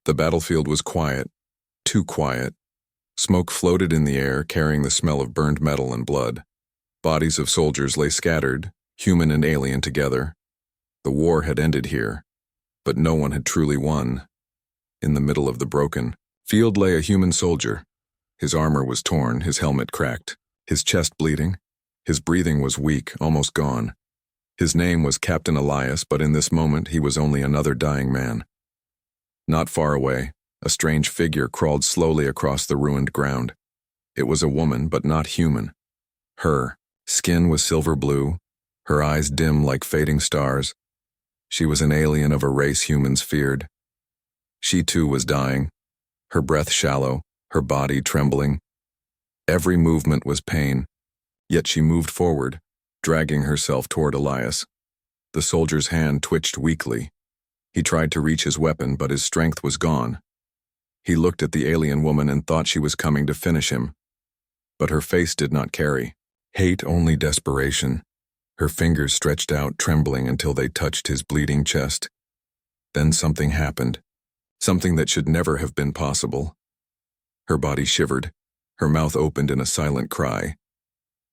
The battlefield was quiet, too quiet. Smoke floated in the air, carrying the smell of burned metal and blood. Bodies of soldiers lay scattered, human and alien together. The war had ended here, but no one had truly won. In the middle of the broken field lay a human soldier. His armor was torn, his helmet cracked, his chest bleeding. His breathing was weak, almost gone. His name was Captain Elias, but in this moment he was only another dying man. Not far away, a strange figure crawled slowly across the ruined ground. It was a woman, but not human. Her skin was silver blue, her eyes dim like fading stars. She was an alien of a race humans feared. She too was dying, her breath shallow, her body trembling. Every movement was pain, yet she moved forward, dragging herself toward Elias. The soldier's hand twitched weakly. He tried to reach his weapon, but his strength was gone. He looked at the alien woman and thought she was coming to finish him. But her face did not carry hate, only desperation. Her fingers stretched out, trembling until they touched his bleeding chest. Then something happened, something that should never have been possible. Her body shivered, her mouth opened in a silent cry.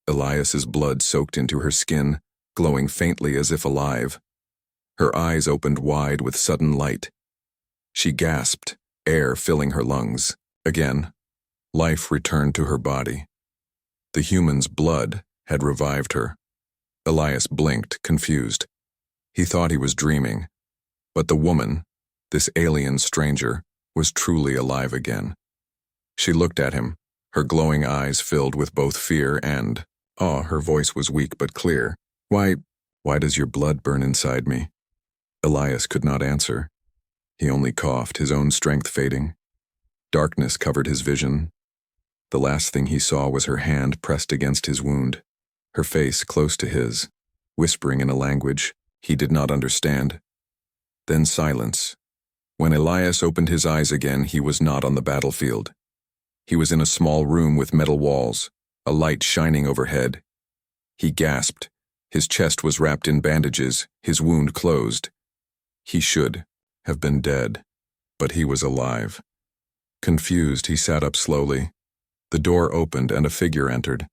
Elias's blood soaked into her skin, glowing faintly as if alive. Her eyes opened wide with sudden light. She gasped, air filling her lungs. Again, life returned to her body. The human's blood had revived her. Elias blinked, confused. He thought he was dreaming. But the woman, this alien stranger, was truly alive again. She looked at him, her glowing eyes filled with both fear and awe. Her voice was weak but clear. Why does your blood burn inside me?" Elias could not answer. He only coughed, his own strength fading. Darkness covered his vision. The last thing he saw was her hand pressed against his wound, her face close to his, whispering in a language he did not understand. Then silence. When Elias opened his eyes again, he was not on the battlefield. He was in a small room with metal walls, a light shining overhead. He gasped. His chest was wrapped in bandages, his wound closed. He should have been dead, but he was alive. Confused, he sat up slowly. The door opened and a figure entered.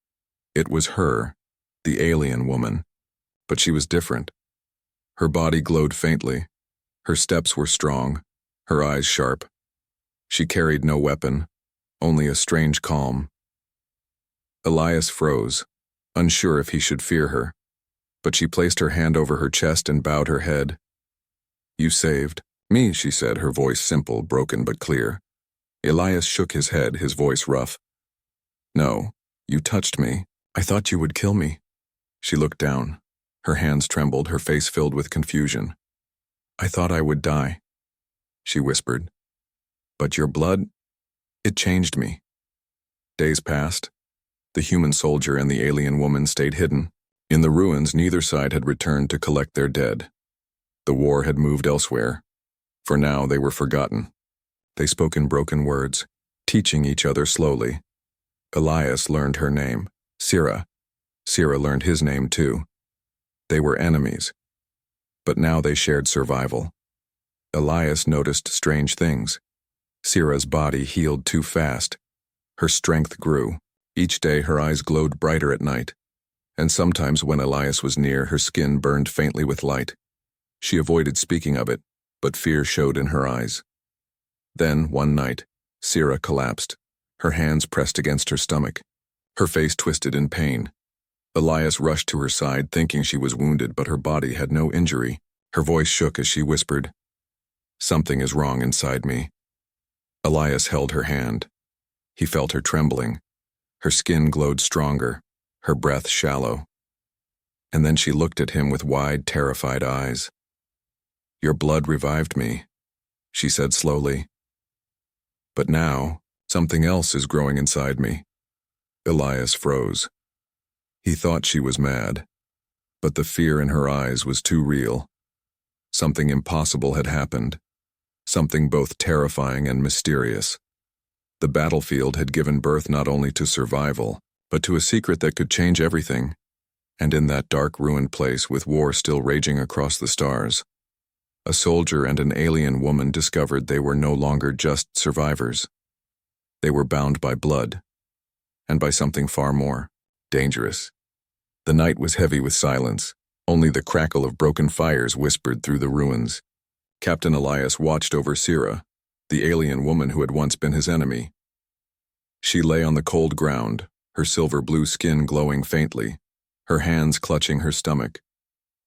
It was her, the alien woman, but she was different. Her body glowed faintly. Her steps were strong, her eyes sharp. She carried no weapon, only a strange calm. Elias froze, unsure if he should fear her, but she placed her hand over her chest and bowed her head. "You saved me," she said, her voice simple, broken but clear. Elias shook his head, his voice rough. "No, you touched me. I thought you would kill me." She looked down. Her hands trembled, her face filled with confusion. "I thought I would die," she whispered. "But your blood, it changed me." Days passed. The human soldier and the alien woman stayed hidden. In the ruins, neither side had returned to collect their dead. The war had moved elsewhere. For now, they were forgotten. They spoke in broken words, teaching each other slowly. Elias learned her name, Sira. Sira learned his name too. They were enemies, but now they shared survival. Elias noticed strange things. Sira's body healed too fast. Her strength grew. Each day her eyes glowed brighter at night, and sometimes when Elias was near, her skin burned faintly with light. She avoided speaking of it, but fear showed in her eyes. Then, one night, Sira collapsed, her hands pressed against her stomach, her face twisted in pain. Elias rushed to her side, thinking she was wounded, but her body had no injury. Her voice shook as she whispered, "Something is wrong inside me." Elias held her hand. He felt her trembling. Her skin glowed stronger, her breath shallow. And then she looked at him with wide, terrified eyes. "Your blood revived me," she said slowly. "But now, something else is growing inside me." Elias froze. He thought she was mad, but the fear in her eyes was too real. Something impossible had happened, something both terrifying and mysterious. The battlefield had given birth not only to survival, but to a secret that could change everything. And in that dark, ruined place, with war still raging across the stars, A soldier and an alien woman discovered they were no longer just survivors. They were bound by blood, and by something far more dangerous. The night was heavy with silence. Only the crackle of broken fires whispered through the ruins. Captain Elias watched over Sira, the alien woman who had once been his enemy. She lay on the cold ground, her silver-blue skin glowing faintly, her hands clutching her stomach.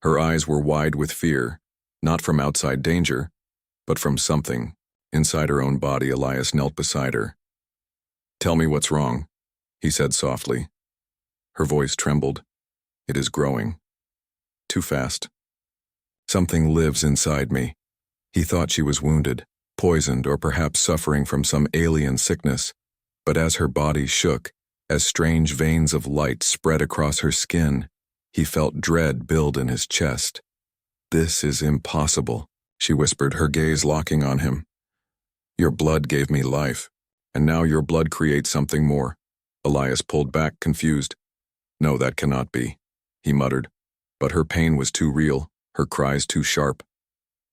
Her eyes were wide with fear, not from outside danger, but from something. Inside her own body, Elias knelt beside her. "Tell me what's wrong," he said softly. Her voice trembled. "It is growing. Too fast. Something lives inside me." He thought she was wounded, poisoned, or perhaps suffering from some alien sickness. But as her body shook, as strange veins of light spread across her skin, he felt dread build in his chest. "This is impossible," she whispered, her gaze locking on him. "Your blood gave me life, and now your blood creates something more." Elias pulled back, confused. "No, that cannot be," he muttered. But her pain was too real, her cries too sharp.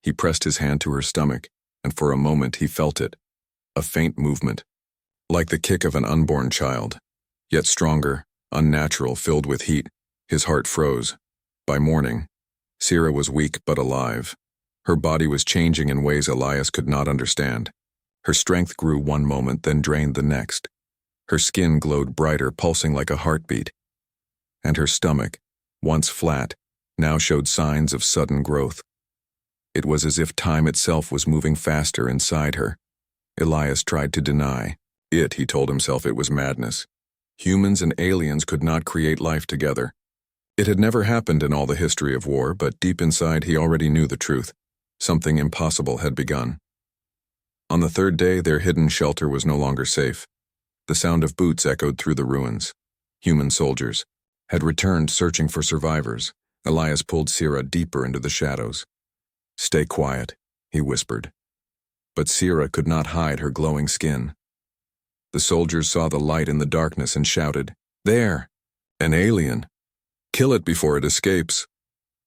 He pressed his hand to her stomach, and for a moment he felt it. A faint movement, like the kick of an unborn child, yet stronger, unnatural, filled with heat. His heart froze. By morning, Sira was weak but alive. Her body was changing in ways Elias could not understand. Her strength grew one moment, then drained the next. Her skin glowed brighter, pulsing like a heartbeat. And her stomach, once flat, now showed signs of sudden growth. It was as if time itself was moving faster inside her. Elias tried to deny. He told himself it was madness. Humans and aliens could not create life together. It had never happened in all the history of war, but deep inside he already knew the truth. Something impossible had begun. On the third day, their hidden shelter was no longer safe. The sound of boots echoed through the ruins. Human soldiers had returned, searching for survivors. Elias pulled Sira deeper into the shadows. "Stay quiet," he whispered. But Sira could not hide her glowing skin. The soldiers saw the light in the darkness and shouted, "There! An alien! Kill it before it escapes!"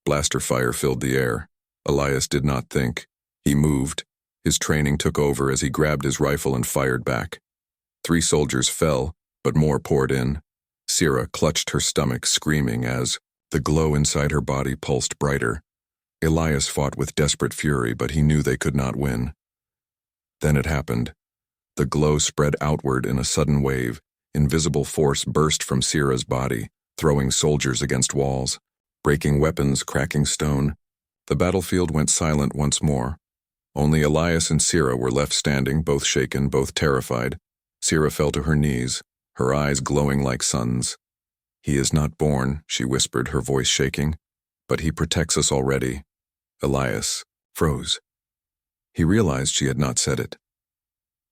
Blaster fire filled the air. Elias did not think. He moved. His training took over as he grabbed his rifle and fired back. 3 soldiers fell, but more poured in. Sira clutched her stomach, screaming as the glow inside her body pulsed brighter. Elias fought with desperate fury, but he knew they could not win. Then it happened. The glow spread outward in a sudden wave. Invisible force burst from Sira's body, throwing soldiers against walls, breaking weapons, cracking stone. The battlefield went silent once more. Only Elias and Sira were left standing, both shaken, both terrified. Sira fell to her knees, her eyes glowing like suns. "He is not born," she whispered, her voice shaking, "but he protects us already." Elias froze. He realized she had not said it.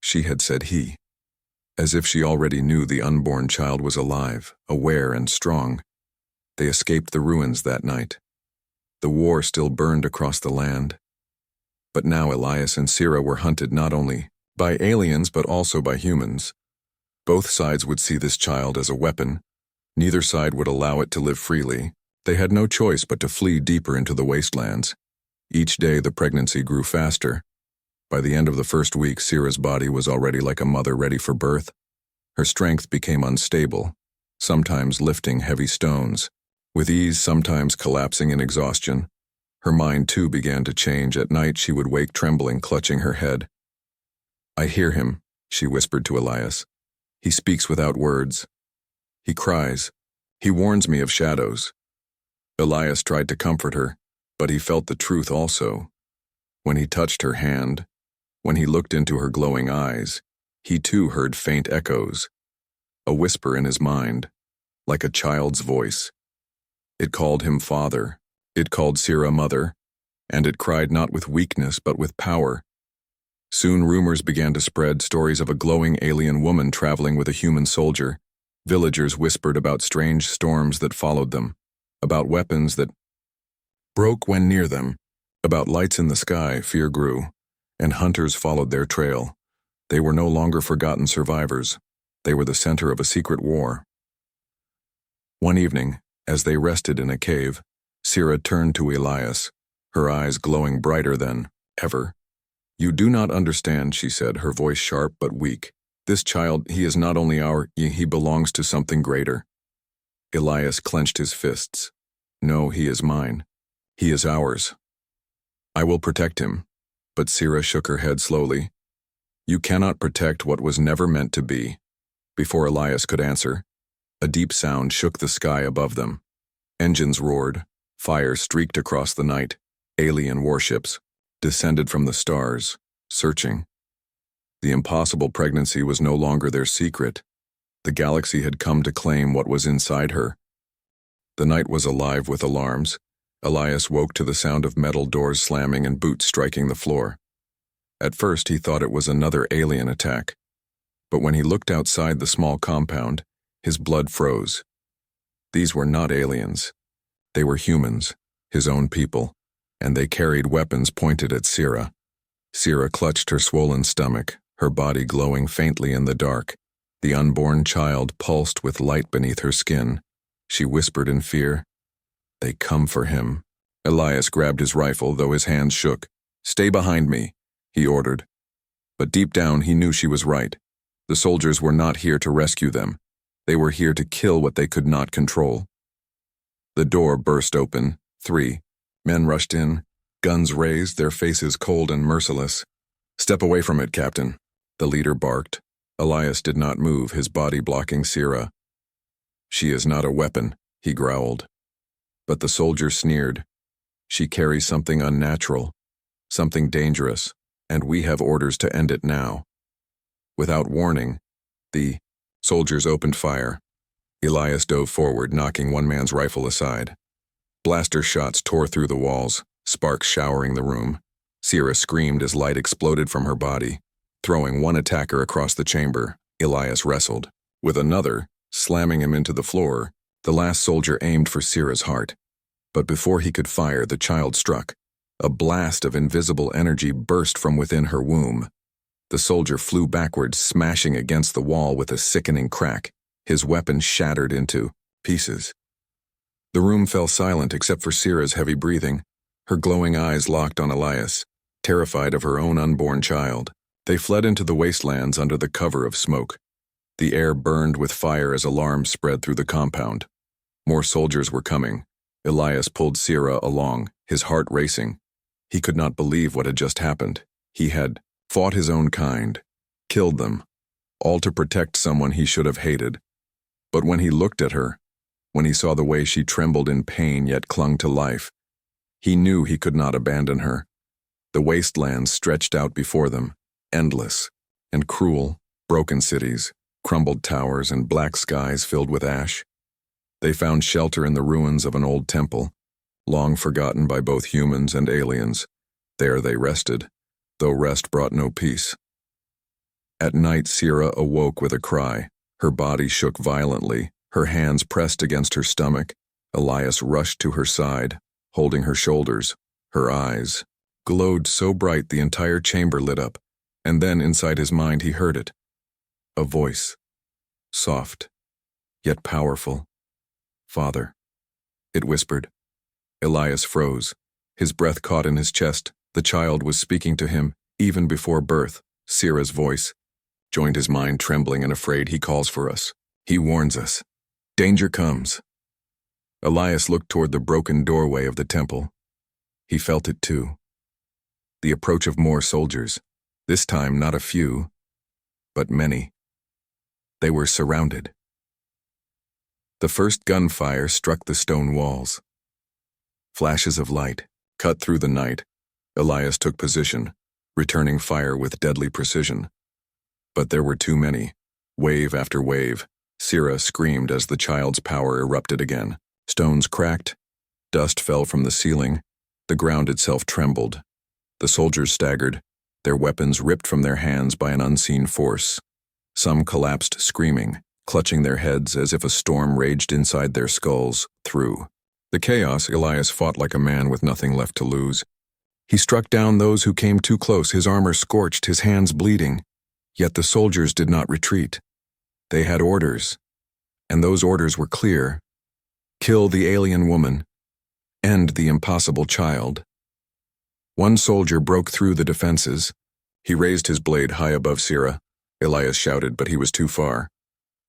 She had said he, as if she already knew the unborn child was alive, aware and strong. They escaped the ruins that night. The war still burned across the land. But now Elias and Sira were hunted not only by aliens but also by humans. Both sides would see this child as a weapon. Neither side would allow it to live freely. They had no choice but to flee deeper into the wastelands. Each day the pregnancy grew faster. By the end of the first week, Sira's body was already like a mother ready for birth. Her strength became unstable, sometimes lifting heavy stones, with ease, sometimes collapsing in exhaustion. Her mind too began to change. At night she would wake trembling, clutching her head. "I hear him," she whispered to Elias. "He speaks without words. He cries. He warns me of shadows." Elias tried to comfort her, but he felt the truth also. When he touched her hand, when he looked into her glowing eyes, he too heard faint echoes, a whisper in his mind, like a child's voice. It called him father, it called Sira mother, and it cried not with weakness but with power. Soon rumors began to spread, stories of a glowing alien woman traveling with a human soldier. Villagers whispered about strange storms that followed them, about weapons that broke when near them, about lights in the sky. Fear grew, and hunters followed their trail. They were no longer forgotten survivors. They were the center of a secret war. One evening, as they rested in a cave, Sira turned to Elias, her eyes glowing brighter than ever. "You do not understand," she said, her voice sharp but weak. "This child, he is not only he belongs to something greater." Elias clenched his fists. "No, he is mine. He is ours. I will protect him." But Sira shook her head slowly. "You cannot protect what was never meant to be." Before Elias could answer, a deep sound shook the sky above them. Engines roared, fire streaked across the night, alien warships descended from the stars, searching. The impossible pregnancy was no longer their secret. The galaxy had come to claim what was inside her. The night was alive with alarms. Elias woke to the sound of metal doors slamming and boots striking the floor. At first he thought it was another alien attack, but when he looked outside the small compound, his blood froze. These were not aliens. They were humans, his own people, and they carried weapons pointed at Sira. Sira clutched her swollen stomach, her body glowing faintly in the dark. The unborn child pulsed with light beneath her skin. She whispered in fear, "They come for him." Elias grabbed his rifle, though his hands shook. "Stay behind me," he ordered. But deep down he knew she was right. The soldiers were not here to rescue them. They were here to kill what they could not control. The door burst open. 3 men rushed in, guns raised, their faces cold and merciless. "Step away from it, Captain," the leader barked. Elias did not move, his body blocking Sira. "She is not a weapon," he growled. But the soldier sneered. "She carries something unnatural, something dangerous, and we have orders to end it now." Without warning, the soldiers opened fire. Elias dove forward, knocking one man's rifle aside. Blaster shots tore through the walls, sparks showering the room. Sira screamed as light exploded from her body. Throwing one attacker across the chamber, Elias wrestled. With another, slamming him into the floor, the last soldier aimed for Sira's heart. But before he could fire, the child struck. A blast of invisible energy burst from within her womb. The soldier flew backwards, smashing against the wall with a sickening crack. His weapon shattered into pieces. The room fell silent except for Sira's heavy breathing. Her glowing eyes locked on Elias, terrified of her own unborn child. They fled into the wastelands under the cover of smoke. The air burned with fire as alarms spread through the compound. More soldiers were coming. Elias pulled Sira along, his heart racing. He could not believe what had just happened. He had fought his own kind, killed them, all to protect someone he should have hated. But when he looked at her, when he saw the way she trembled in pain yet clung to life, he knew he could not abandon her. The wastelands stretched out before them, endless and cruel, broken cities, crumbled towers, and black skies filled with ash. They found shelter in the ruins of an old temple, long forgotten by both humans and aliens. There they rested, though rest brought no peace. At night, Sira awoke with a cry. Her body shook violently, her hands pressed against her stomach. Elias rushed to her side, holding her shoulders. Her eyes glowed so bright the entire chamber lit up, and then inside his mind he heard it. A voice, soft, yet powerful. "Father," it whispered. Elias froze. His breath caught in his chest. The child was speaking to him, even before birth. Sira's voice joined his mind, trembling and afraid. "He calls for us. He warns us. Danger comes." Elias looked toward the broken doorway of the temple. He felt it too. The approach of more soldiers. This time not a few, but many. They were surrounded. The first gunfire struck the stone walls. Flashes of light cut through the night. Elias took position, returning fire with deadly precision. But there were too many. Wave after wave. Sira screamed as the child's power erupted again. Stones cracked. Dust fell from the ceiling. The ground itself trembled. The soldiers staggered, their weapons ripped from their hands by an unseen force. Some collapsed screaming, clutching their heads as if a storm raged inside their skulls. Through the chaos, Elias fought like a man with nothing left to lose. He struck down those who came too close, his armor scorched, his hands bleeding. Yet the soldiers did not retreat. They had orders, and those orders were clear. Kill the alien woman. End the impossible child. One soldier broke through the defenses. He raised his blade high above Sira. Elias shouted, but he was too far.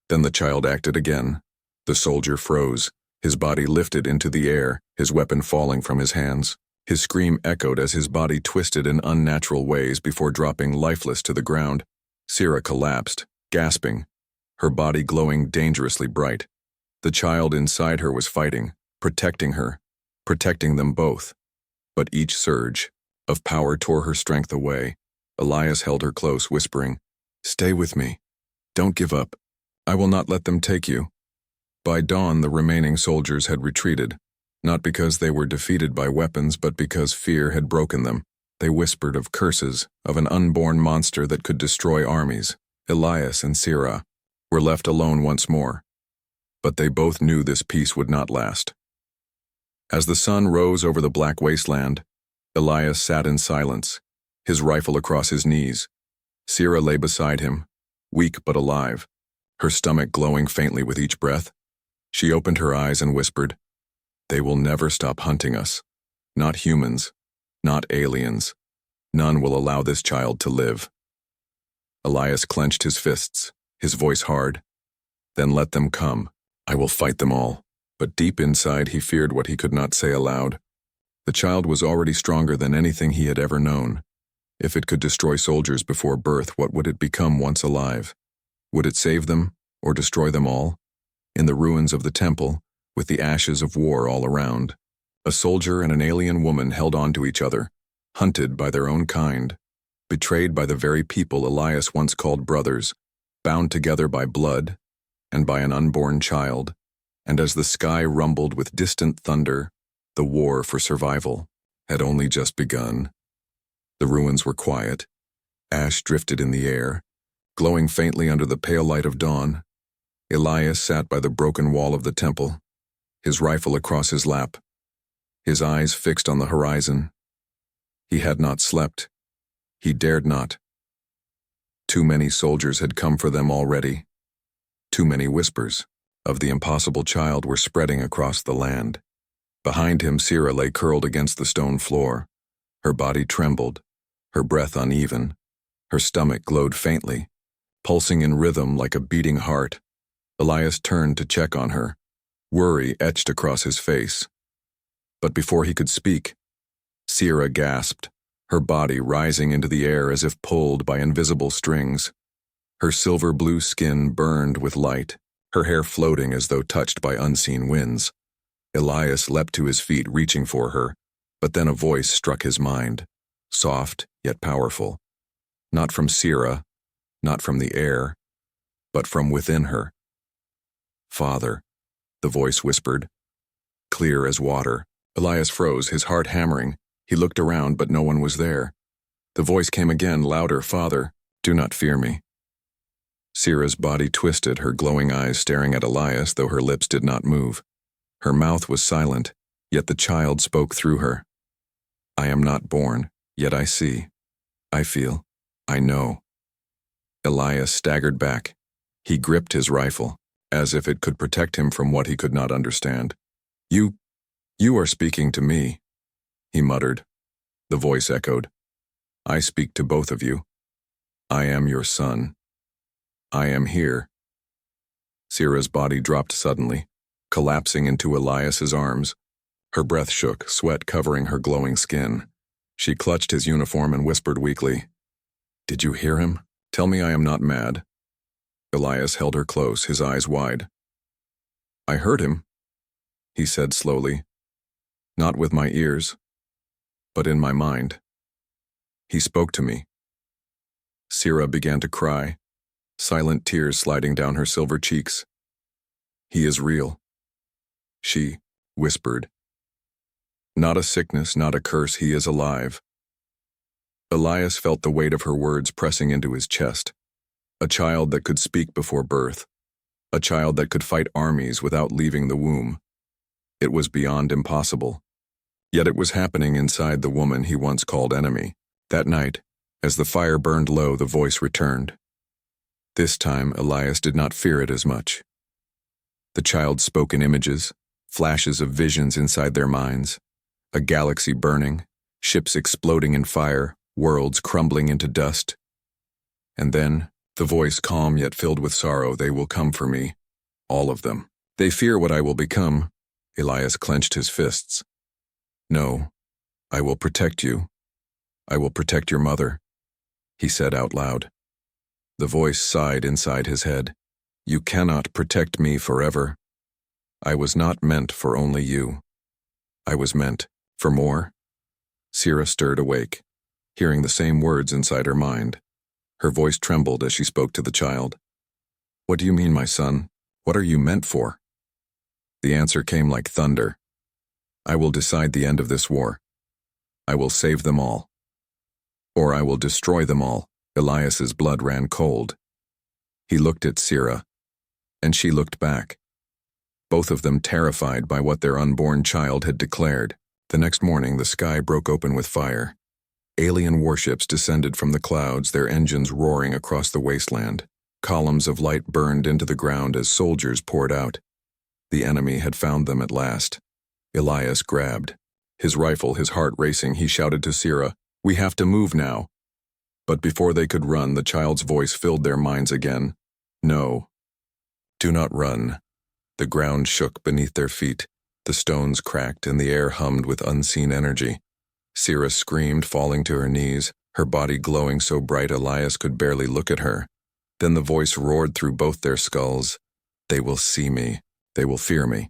Then the child acted again. The soldier froze. His body lifted into the air, his weapon falling from his hands. His scream echoed as his body twisted in unnatural ways before dropping lifeless to the ground. Sira collapsed, gasping, her body glowing dangerously bright. The child inside her was fighting, protecting her, protecting them both. But each surge of power tore her strength away. Elias held her close, whispering, "Stay with me. Don't give up. I will not let them take you." By dawn, the remaining soldiers had retreated, not because they were defeated by weapons, but because fear had broken them. They whispered of curses, of an unborn monster that could destroy armies. Elias and Sira were left alone once more. But they both knew this peace would not last. As the sun rose over the black wasteland, Elias sat in silence, his rifle across his knees. Sira lay beside him, weak but alive, her stomach glowing faintly with each breath. She opened her eyes and whispered, "They will never stop hunting us. Not humans, not aliens. None will allow this child to live." Elias clenched his fists, his voice hard. "Then let them come. I will fight them all." But deep inside he feared what he could not say aloud. The child was already stronger than anything he had ever known. If it could destroy soldiers before birth, what would it become once alive? Would it save them, or destroy them all? In the ruins of the temple, with the ashes of war all around, a soldier and an alien woman held on to each other, hunted by their own kind, betrayed by the very people Elias once called brothers, bound together by blood and by an unborn child. And as the sky rumbled with distant thunder, the war for survival had only just begun. The ruins were quiet. Ash drifted in the air, glowing faintly under the pale light of dawn. Elias sat by the broken wall of the temple, his rifle across his lap, his eyes fixed on the horizon. He had not slept. He dared not. Too many soldiers had come for them already. Too many whispers of the impossible child were spreading across the land. Behind him, Sira lay curled against the stone floor. Her body trembled, her breath uneven. Her stomach glowed faintly, pulsing in rhythm like a beating heart. Elias turned to check on her, worry etched across his face. But before he could speak, Sira gasped, her body rising into the air as if pulled by invisible strings. Her silver blue skin burned with light, her hair floating as though touched by unseen winds. Elias leapt to his feet, reaching for her, but then a voice struck his mind, soft yet powerful. Not from Sira, not from the air, but from within her. "Father," the voice whispered, clear as water. Elias froze, his heart hammering. He looked around, but no one was there. The voice came again, louder, "Father, do not fear me." Sira's body twisted, her glowing eyes staring at Elias, though her lips did not move. Her mouth was silent, yet the child spoke through her. "I am not born, yet I see. I feel. I know." Elias staggered back. He gripped his rifle, as if it could protect him from what he could not understand. You are speaking to me," he muttered. The voice echoed, "I speak to both of you. I am your son. I am here." Sira's body dropped suddenly, collapsing into Elias's arms. Her breath shook, sweat covering her glowing skin. She clutched his uniform and whispered weakly, "Did you hear him? Tell me I am not mad." Elias held her close, his eyes wide. "I heard him," he said slowly. "Not with my ears, but in my mind. He spoke to me." Sira began to cry, silent tears sliding down her silver cheeks. "He is real," she whispered. "Not a sickness, not a curse, he is alive." Elias felt the weight of her words pressing into his chest. A child that could speak before birth. A child that could fight armies without leaving the womb. It was beyond impossible. Yet it was happening inside the woman he once called enemy. That night, as the fire burned low, the voice returned. This time, Elias did not fear it as much. The child spoke in images, flashes of visions inside their minds. A galaxy burning, ships exploding in fire, worlds crumbling into dust. And then, the voice calm yet filled with sorrow, "They will come for me. All of them. They fear what I will become." Elias clenched his fists. "No, I will protect you. I will protect your mother," he said out loud. The voice sighed inside his head. "You cannot protect me forever. I was not meant for only you. I was meant for more." Sira stirred awake, hearing the same words inside her mind. Her voice trembled as she spoke to the child. "What do you mean, my son? What are you meant for?" The answer came like thunder. "I will decide the end of this war. I will save them all. Or I will destroy them all." Elias's blood ran cold. He looked at Sira, and she looked back, both of them terrified by what their unborn child had declared. The next morning, the sky broke open with fire. Alien warships descended from the clouds, their engines roaring across the wasteland. Columns of light burned into the ground as soldiers poured out. The enemy had found them at last. Elias grabbed his rifle, his heart racing. He shouted to Sira, "We have to move now." But before they could run, the child's voice filled their minds again. "No. Do not run." The ground shook beneath their feet. The stones cracked and the air hummed with unseen energy. Sira screamed, falling to her knees, her body glowing so bright Elias could barely look at her. Then the voice roared through both their skulls. "They will see me. They will fear me."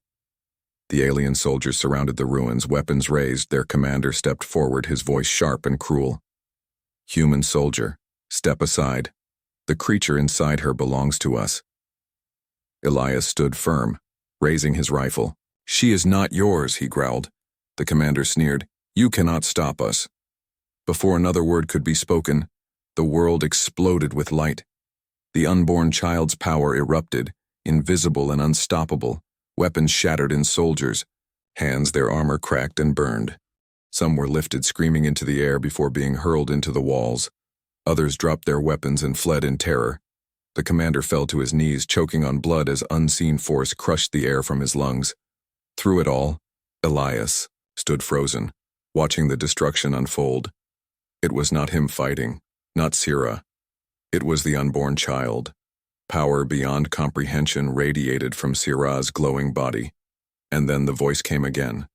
The alien soldiers surrounded the ruins, weapons raised. Their commander stepped forward, his voice sharp and cruel. "Human soldier, step aside. The creature inside her belongs to us." Elias stood firm, raising his rifle. "She is not yours," he growled. The commander sneered, "You cannot stop us." Before another word could be spoken, the world exploded with light. The unborn child's power erupted, invisible and unstoppable. Weapons shattered in soldiers. Hands, their armor cracked and burned. Some were lifted screaming into the air before being hurled into the walls. Others dropped their weapons and fled in terror. The commander fell to his knees, choking on blood as unseen force crushed the air from his lungs. Through it all, Elias stood frozen, watching the destruction unfold. It was not him fighting, not Sira. It was the unborn child. Power beyond comprehension radiated from Sira's glowing body. And then the voice came again,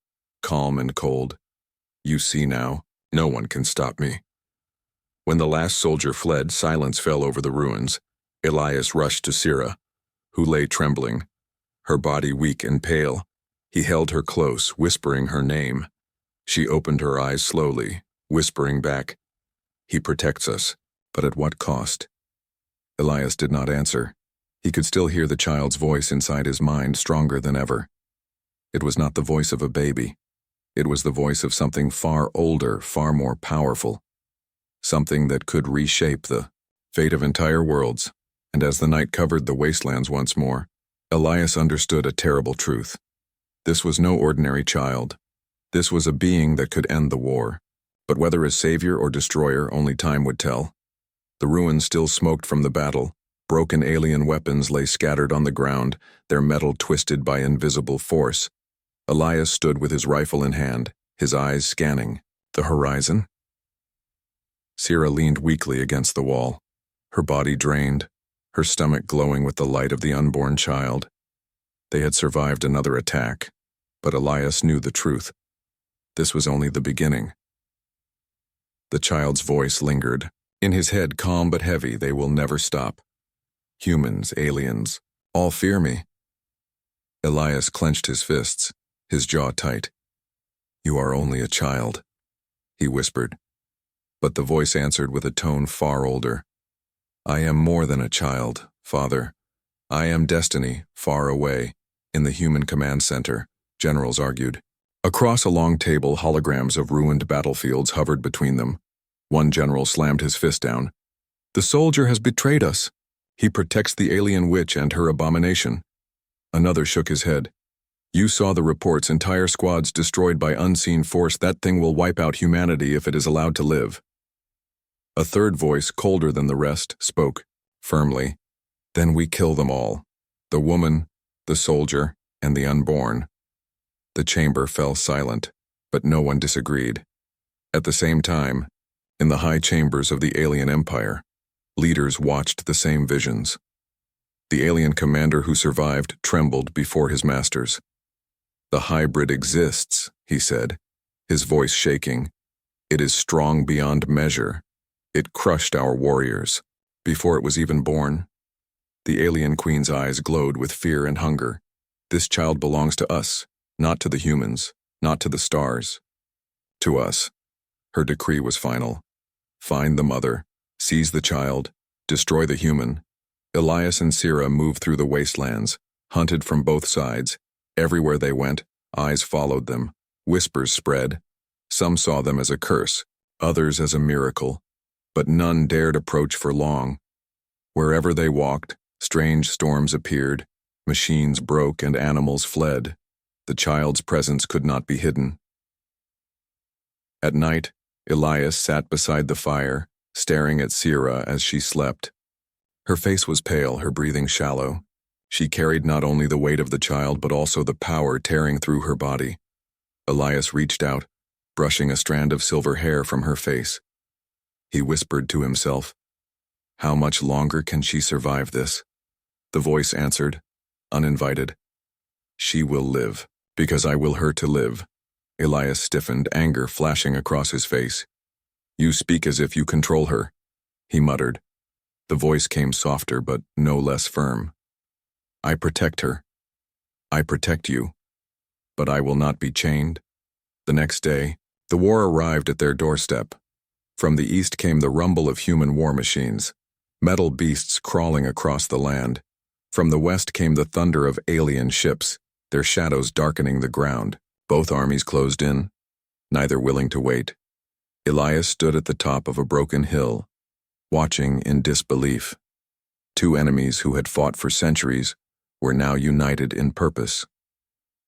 calm and cold. "You see now, no one can stop me." When the last soldier fled, silence fell over the ruins. Elias rushed to Sira, who lay trembling, her body weak and pale. He held her close, whispering her name. She opened her eyes slowly, whispering back, "He protects us, but at what cost?" Elias did not answer. He could still hear the child's voice inside his mind, stronger than ever. It was not the voice of a baby. It was the voice of something far older, far more powerful. Something that could reshape the fate of entire worlds. And as the night covered the wastelands once more, Elias understood a terrible truth. This was no ordinary child. This was a being that could end the war. But whether as savior or destroyer, only time would tell. The ruins still smoked from the battle. Broken alien weapons lay scattered on the ground, their metal twisted by invisible force. Elias stood with his rifle in hand, his eyes scanning the horizon. Sira leaned weakly against the wall, her body drained, her stomach glowing with the light of the unborn child. They had survived another attack, but Elias knew the truth. This was only the beginning. The child's voice lingered. In his head, calm but heavy, "They will never stop. Humans, aliens, all fear me." Elias clenched his fists, his jaw tight. "You are only a child," he whispered. But the voice answered with a tone far older. "I am more than a child, Father. I am destiny, far away, in the human command center," generals argued. Across a long table, holograms of ruined battlefields hovered between them. One general slammed his fist down. "The soldier has betrayed us. He protects the alien witch and her abomination." Another shook his head. "You saw the reports, entire squads destroyed by unseen force. That thing will wipe out humanity if it is allowed to live." A third voice, colder than the rest, spoke, firmly. "Then we kill them all. The woman, the soldier, and the unborn." The chamber fell silent, but no one disagreed. At the same time, in the high chambers of the alien empire, leaders watched the same visions. The alien commander who survived trembled before his masters. "The hybrid exists," he said, his voice shaking. "It is strong beyond measure. It crushed our warriors, before it was even born." The alien queen's eyes glowed with fear and hunger. "This child belongs to us, not to the humans, not to the stars. To us." Her decree was final. Find the mother, seize the child, destroy the human. Elias and Sira moved through the wastelands, hunted from both sides. Everywhere they went, eyes followed them. Whispers spread. Some saw them as a curse, others as a miracle, but none dared approach for long. Wherever they walked, strange storms appeared, machines broke and animals fled. The child's presence could not be hidden. At night, Elias sat beside the fire, staring at Sira as she slept. Her face was pale, her breathing shallow. She carried not only the weight of the child but also the power tearing through her body. Elias reached out, brushing a strand of silver hair from her face. He whispered to himself, "How much longer can she survive this?" The voice answered, uninvited, "She will live, because I will her to live." Elias stiffened, anger flashing across his face. "You speak as if you control her," he muttered. The voice came softer but no less firm. "I protect her. I protect you. But I will not be chained." The next day, the war arrived at their doorstep. From the east came the rumble of human war machines, metal beasts crawling across the land. From the west came the thunder of alien ships, their shadows darkening the ground. Both armies closed in, neither willing to wait. Elias stood at the top of a broken hill, watching in disbelief. Two enemies who had fought for centuries were now united in purpose.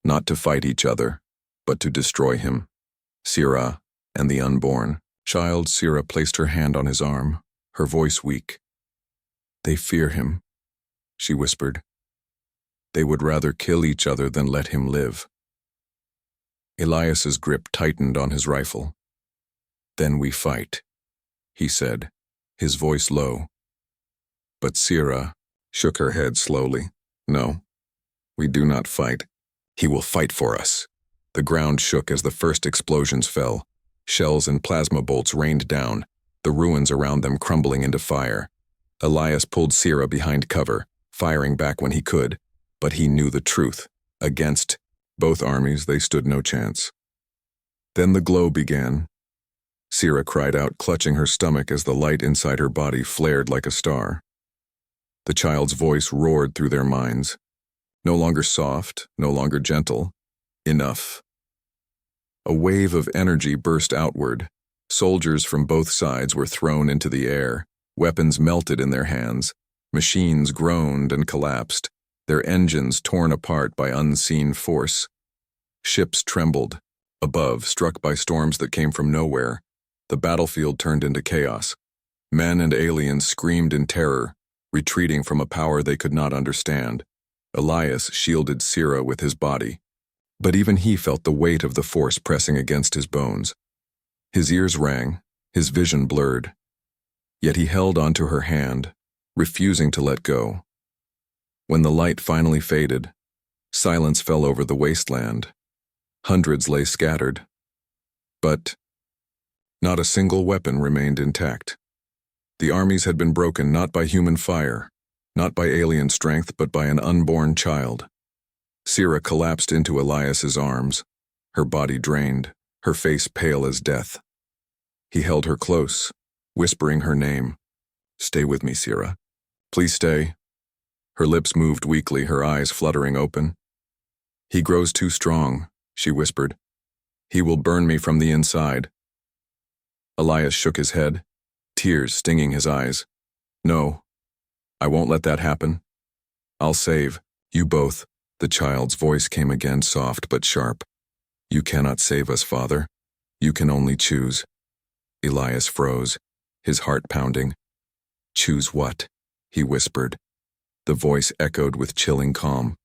Not to fight each other, but to destroy him. Sira and the unborn. Child Sira placed her hand on his arm, her voice weak. "They fear him," she whispered. "They would rather kill each other than let him live." Elias's grip tightened on his rifle. "Then we fight," he said, his voice low. But Sira shook her head slowly. "No, we do not fight. He will fight for us." The ground shook as the first explosions fell. Shells and plasma bolts rained down, the ruins around them crumbling into fire. Elias pulled Sira behind cover, firing back when he could, but he knew the truth. Against both armies, they stood no chance. Then the glow began. Sira cried out, clutching her stomach as the light inside her body flared like a star. The child's voice roared through their minds. No longer soft, no longer gentle. Enough. A wave of energy burst outward. Soldiers from both sides were thrown into the air. Weapons melted in their hands. Machines groaned and collapsed, their engines torn apart by unseen force. Ships trembled. Above, struck by storms that came from nowhere, the battlefield turned into chaos. Men and aliens screamed in terror, retreating from a power they could not understand. Elias shielded Sira with his body, but even he felt the weight of the force pressing against his bones. His ears rang, his vision blurred. Yet he held onto her hand, refusing to let go. When the light finally faded, silence fell over the wasteland. Hundreds lay scattered. But not a single weapon remained intact. The armies had been broken not by human fire, not by alien strength, but by an unborn child. Sira collapsed into Elias's arms, her body drained, her face pale as death. He held her close, whispering her name. "Stay with me, Sira. Please stay." Her lips moved weakly, her eyes fluttering open. "He grows too strong," she whispered. "He will burn me from the inside." Elias shook his head, tears stinging his eyes. "No, I won't let that happen. I'll save you both." The child's voice came again, soft but sharp. "You cannot save us, Father. You can only choose." Elias froze, his heart pounding. "Choose what?" he whispered. The voice echoed with chilling calm.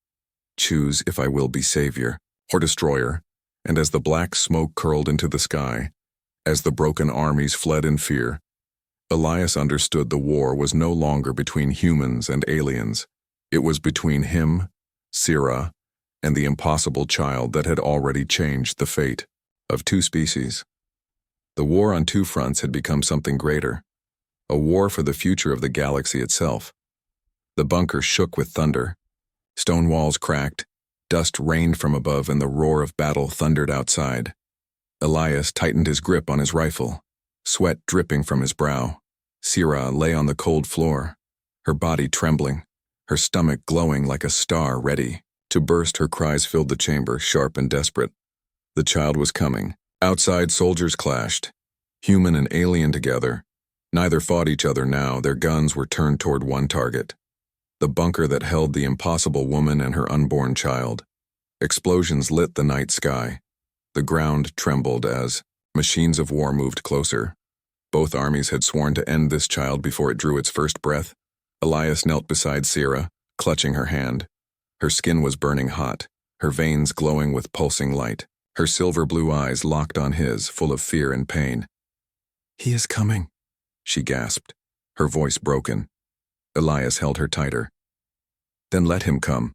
"Choose if I will be savior or destroyer." And as the black smoke curled into the sky, As the broken armies fled in fear, Elias understood the war was no longer between humans and aliens. It was between him, Sira, and the impossible child that had already changed the fate of two species. The war on two fronts had become something greater, a war for the future of the galaxy itself. The bunker shook with thunder. Stone walls cracked, dust rained from above, and the roar of battle thundered outside. Elias tightened his grip on his rifle, sweat dripping from his brow. Sira lay on the cold floor, her body trembling, her stomach glowing like a star ready to burst. Her cries filled the chamber, sharp and desperate. The child was coming. Outside, soldiers clashed, human and alien together. Neither fought each other now. Their guns were turned toward one target, the bunker that held the impossible woman and her unborn child. Explosions lit the night sky. The ground trembled as machines of war moved closer. Both armies had sworn to end this child before it drew its first breath. Elias knelt beside Sira, clutching her hand. Her skin was burning hot, her veins glowing with pulsing light. Her silver blue eyes locked on his, full of fear and pain. "He is coming," she gasped, her voice broken. Elias held her tighter. "Then let him come,"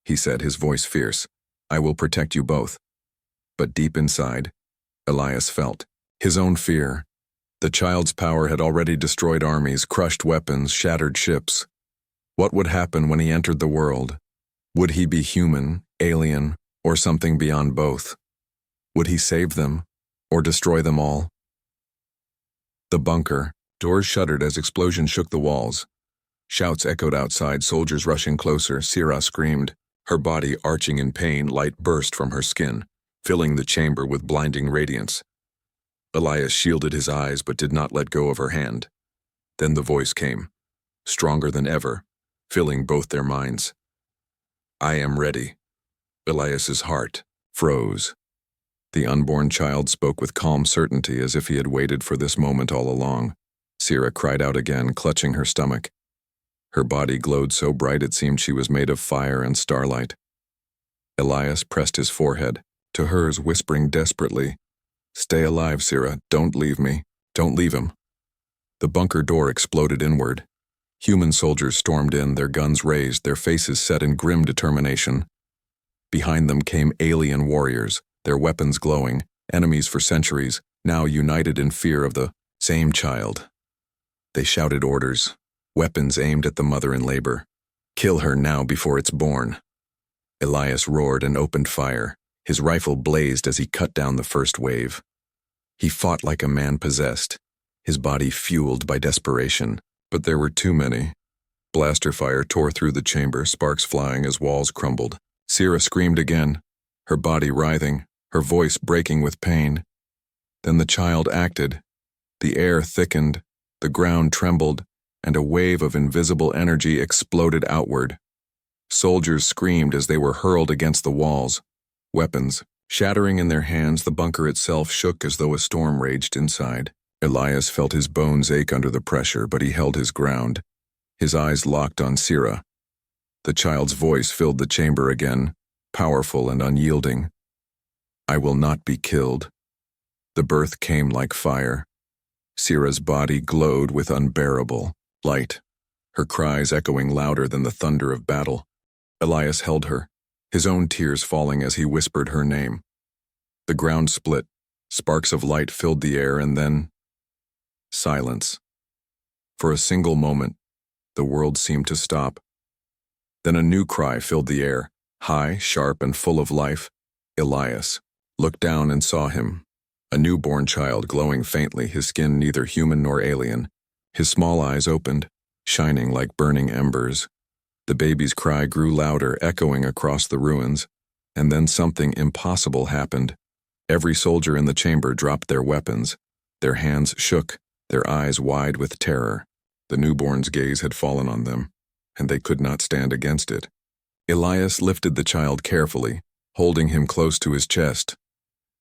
he said, his voice fierce. "I will protect you both." But deep inside, Elias felt his own fear. The child's power had already destroyed armies, crushed weapons, shattered ships. What would happen when he entered the world? Would he be human, alien, or something beyond both? Would he save them, or destroy them all? The bunker. Doors shuddered as explosions shook the walls. Shouts echoed outside, soldiers rushing closer. Sira screamed, her body arching in pain. Light burst from her skin, filling the chamber with blinding radiance. Elias shielded his eyes but did not let go of her hand. Then the voice came, stronger than ever, filling both their minds. "I am ready." Elias's heart froze. The unborn child spoke with calm certainty, as if he had waited for this moment all along. Sira cried out again, clutching her stomach. Her body glowed so bright it seemed she was made of fire and starlight. Elias pressed his forehead to hers, whispering desperately, "Stay alive, Sira. Don't leave me. Don't leave him." The bunker door exploded inward. Human soldiers stormed in, their guns raised, their faces set in grim determination. Behind them came alien warriors, their weapons glowing, enemies for centuries, now united in fear of the same child. They shouted orders, weapons aimed at the mother in labor. "Kill her now before it's born." Elias roared and opened fire. His rifle blazed as he cut down the first wave. He fought like a man possessed, his body fueled by desperation. But there were too many. Blaster fire tore through the chamber, sparks flying as walls crumbled. Sira screamed again, her body writhing, her voice breaking with pain. Then the child acted. The air thickened, the ground trembled, and a wave of invisible energy exploded outward. Soldiers screamed as they were hurled against the walls, weapons shattering in their hands. The bunker itself shook as though a storm raged inside. Elias felt his bones ache under the pressure, but he held his ground. His eyes locked on Sira. The child's voice filled the chamber again, powerful and unyielding. "I will not be killed." The birth came like fire. Sira's body glowed with unbearable light, her cries echoing louder than the thunder of battle. Elias held her, his own tears falling as he whispered her name. The ground split, sparks of light filled the air, and then silence. For a single moment, the world seemed to stop. Then a new cry filled the air, high, sharp, and full of life. Elias looked down and saw him, a newborn child glowing faintly, his skin neither human nor alien. His small eyes opened, shining like burning embers. The baby's cry grew louder, echoing across the ruins, and then something impossible happened. Every soldier in the chamber dropped their weapons. Their hands shook, their eyes wide with terror. The newborn's gaze had fallen on them, and they could not stand against it. Elias lifted the child carefully, holding him close to his chest.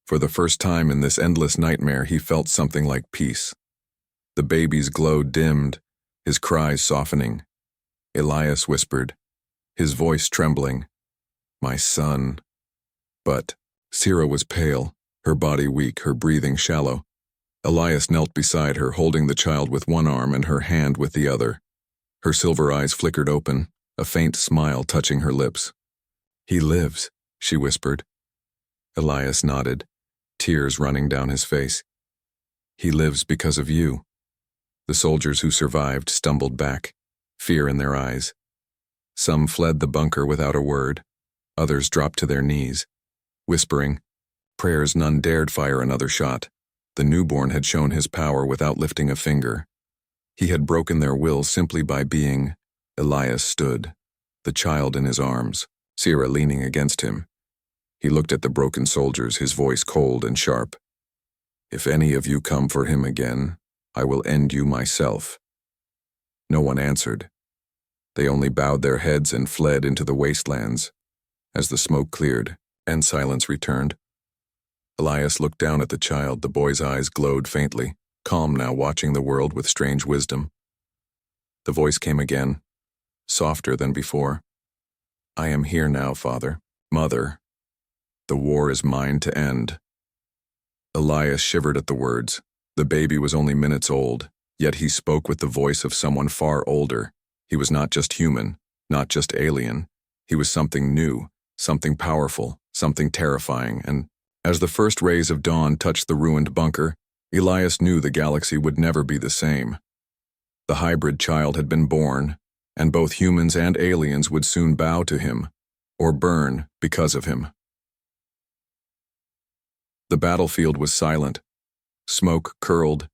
For the first time in this endless nightmare, he felt something like peace. The baby's glow dimmed, his cries softening. Elias whispered, his voice trembling, "My son." But Sira was pale, her body weak, her breathing shallow. Elias knelt beside her, holding the child with one arm and her hand with the other. Her silver eyes flickered open, a faint smile touching her lips. "He lives," she whispered. Elias nodded, tears running down his face. "He lives because of you." The soldiers who survived stumbled back, fear in their eyes. Some fled the bunker without a word. Others dropped to their knees, whispering prayers. None dared fire another shot. The newborn had shown his power without lifting a finger. He had broken their will simply by being. Elias stood, the child in his arms, Sira leaning against him. He looked at the broken soldiers, his voice cold and sharp. "If any of you come for him again, I will end you myself." No one answered. They only bowed their heads and fled into the wastelands. As the smoke cleared and silence returned, Elias looked down at the child. The boy's eyes glowed faintly, calm now, watching the world with strange wisdom. The voice came again, softer than before. "I am here now, Father, Mother. The war is mine to end." Elias shivered at the words. The baby was only minutes old, yet he spoke with the voice of someone far older. He was not just human, not just alien. He was something new, something powerful, something terrifying, and as the first rays of dawn touched the ruined bunker, Elias knew the galaxy would never be the same. The hybrid child had been born, and both humans and aliens would soon bow to him, or burn because of him. The battlefield was silent. Smoke curled.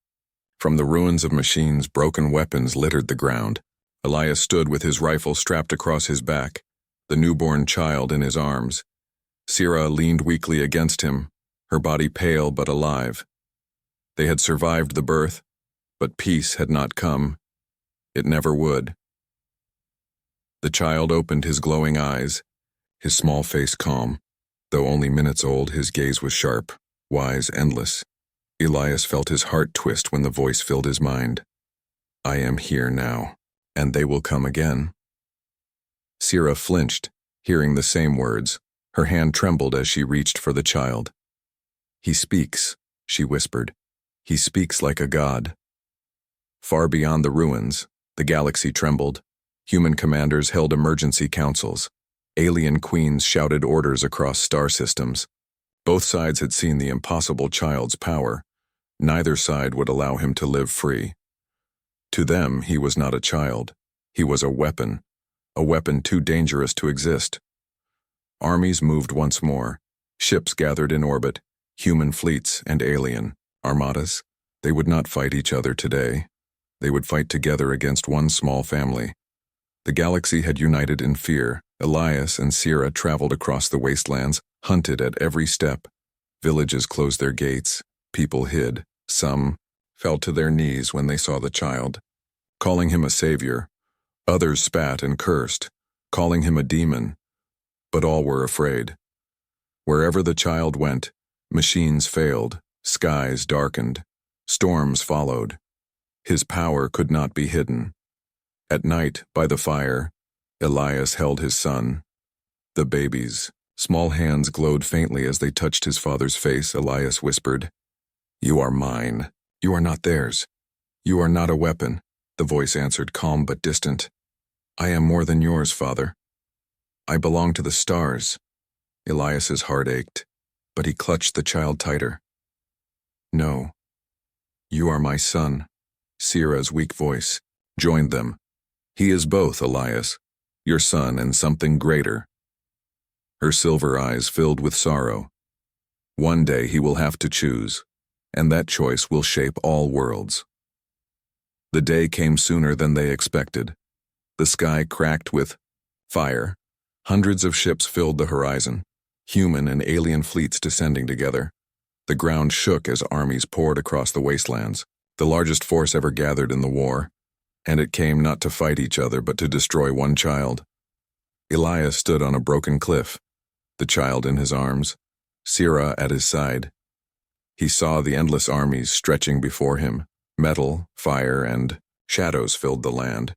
From the ruins of machines, broken weapons littered the ground. Elias stood with his rifle strapped across his back, the newborn child in his arms. Sira leaned weakly against him, her body pale but alive. They had survived the birth, but peace had not come. It never would. The child opened his glowing eyes, his small face calm. Though only minutes old, his gaze was sharp, wise, endless. Elias felt his heart twist when the voice filled his mind. "I am here now, and they will come again." Sira flinched, hearing the same words. Her hand trembled as she reached for the child. "He speaks," she whispered. "He speaks like a god." Far beyond the ruins, the galaxy trembled. Human commanders held emergency councils. Alien queens shouted orders across star systems. Both sides had seen the impossible child's power. Neither side would allow him to live free. To them, he was not a child. He was a weapon too dangerous to exist. Armies moved once more. Ships gathered in orbit, human fleets and alien armadas. They would not fight each other today. They would fight together against one small family. The galaxy had united in fear. Elias and Sira traveled across the wastelands, hunted at every step. Villages closed their gates. People hid. Some fell to their knees when they saw the child, calling him a savior. Others spat and cursed, calling him a demon. But all were afraid. Wherever the child went, machines failed, skies darkened, storms followed. His power could not be hidden. At night, by the fire, Elias held his son. The baby's small hands glowed faintly as they touched his father's face. Elias whispered, "You are mine. You are not theirs. You are not a weapon." The voice answered, calm but distant. "I am more than yours, Father. I belong to the stars." Elias's heart ached, but he clutched the child tighter. "No, you are my son." Sira's weak voice joined them. "He is both, Elias, your son and something greater." Her silver eyes filled with sorrow. One day he will have to choose, and that choice will shape all worlds. The day came sooner than they expected. The sky cracked with fire. Hundreds of ships filled the horizon, human and alien fleets descending together. The ground shook as armies poured across the wastelands, the largest force ever gathered in the war, and it came not to fight each other but to destroy one child. Elias stood on a broken cliff, the child in his arms, Sira at his side. He saw the endless armies stretching before him. Metal, fire, and shadows filled the land.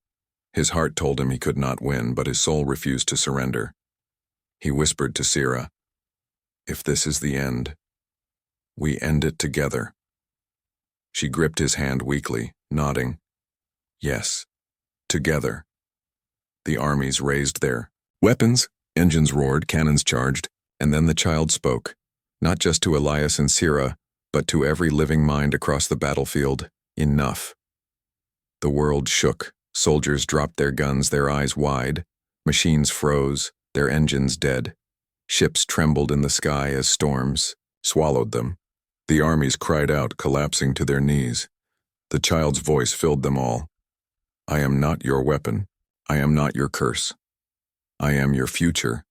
His heart told him he could not win, but his soul refused to surrender. He whispered to Sira, "If this is the end, we end it together." She gripped his hand weakly, nodding. Yes. Together. The armies raised their weapons, engines roared, cannons charged, and then the child spoke, not just to Elias and Sira, but to every living mind across the battlefield. Enough. The world shook. Soldiers dropped their guns, their eyes wide. Machines froze, their engines dead. Ships trembled in the sky as storms swallowed them. The armies cried out, collapsing to their knees. The child's voice filled them all. I am not your weapon. I am not your curse. I am your future.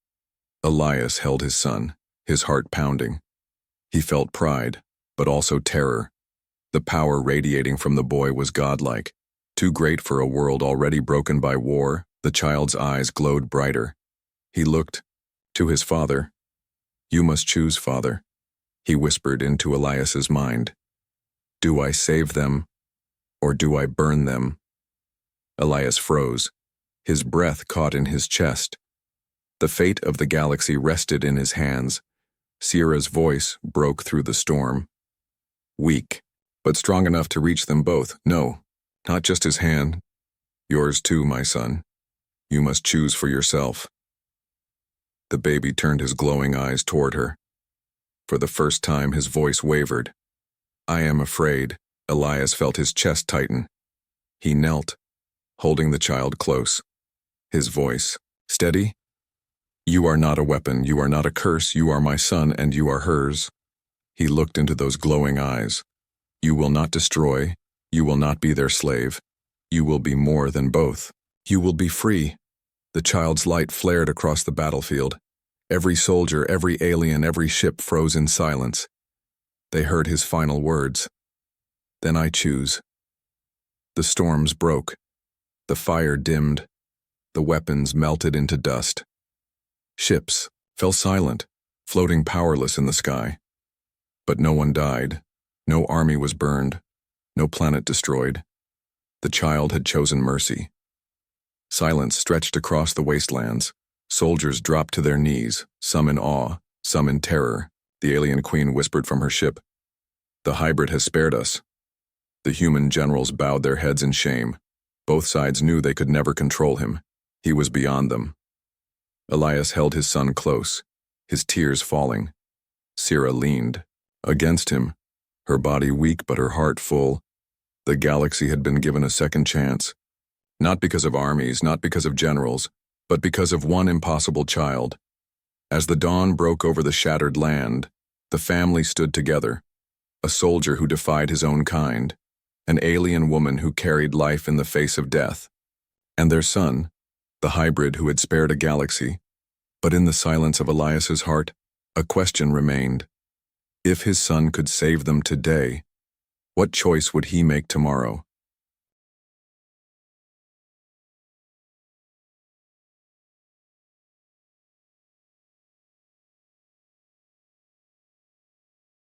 Elias held his son, his heart pounding. He felt pride, but also terror. The power radiating from the boy was godlike, too great for a world already broken by war. The child's eyes glowed brighter. He looked to his father. You must choose, father, he whispered into Elias's mind. Do I save them, or do I burn them? Elias froze. His breath caught in his chest. The fate of the galaxy rested in his hands. Sierra's voice broke through the storm. Weak, but strong enough to reach them both. No, not just his hand. Yours too, my son. You must choose for yourself. The baby turned his glowing eyes toward her. For the first time, his voice wavered. I am afraid. Elias felt his chest tighten. He knelt, holding the child close. His voice steady. You are not a weapon, you are not a curse, you are my son and you are hers. He looked into those glowing eyes. You will not destroy, you will not be their slave. You will be more than both. You will be free. The child's light flared across the battlefield. Every soldier, every alien, every ship froze in silence. They heard his final words. Then I choose. The storms broke. The fire dimmed. The weapons melted into dust. Ships fell silent, floating powerless in the sky. But no one died. No army was burned. No planet destroyed. The child had chosen mercy. Silence stretched across the wastelands. Soldiers dropped to their knees, some in awe, some in terror. The alien queen whispered from her ship. The hybrid has spared us. The human generals bowed their heads in shame. Both sides knew they could never control him. He was beyond them. Elias held his son close, his tears falling. Sira leaned against him, her body weak but her heart full. The galaxy had been given a second chance. Not because of armies, not because of generals, but because of one impossible child. As the dawn broke over the shattered land, the family stood together. A soldier who defied his own kind, an alien woman who carried life in the face of death, and their son, the hybrid who had spared a galaxy. But in the silence of Elias's heart, a question remained. If his son could save them today, what choice would he make tomorrow?